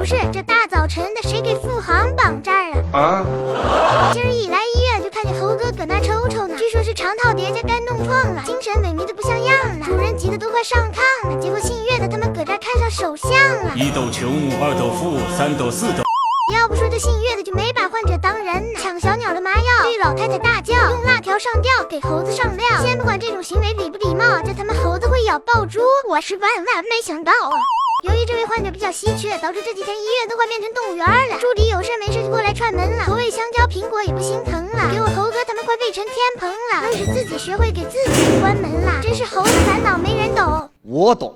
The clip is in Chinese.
不是，这大早晨的，谁给富航绑这儿了？今儿一来医院就看见猴哥搁那抽抽呢，据说是肠套叠加肝弄创了，精神萎靡的不像样了，主人急得都快上炕了。结果姓岳的他们搁这儿看上手相了，1斗穷，2斗富，3斗4斗。要不说这姓岳的就没把患者当人呢，抢小鸟的麻药，对老太太大叫，用辣条上吊，给猴子上料。先不管这种行为礼不礼貌，这他妈猴子会咬爆珠，我是万万没想到啊！由于这位患者比较稀缺，导致这几天医院都快变成动物园了。助理有事没事就过来串门了，口味香蕉苹果也不心疼了，给我猴哥他们快喂成天蓬了，愣是自己学会给自己关门了，真是猴子烦恼没人懂。我懂。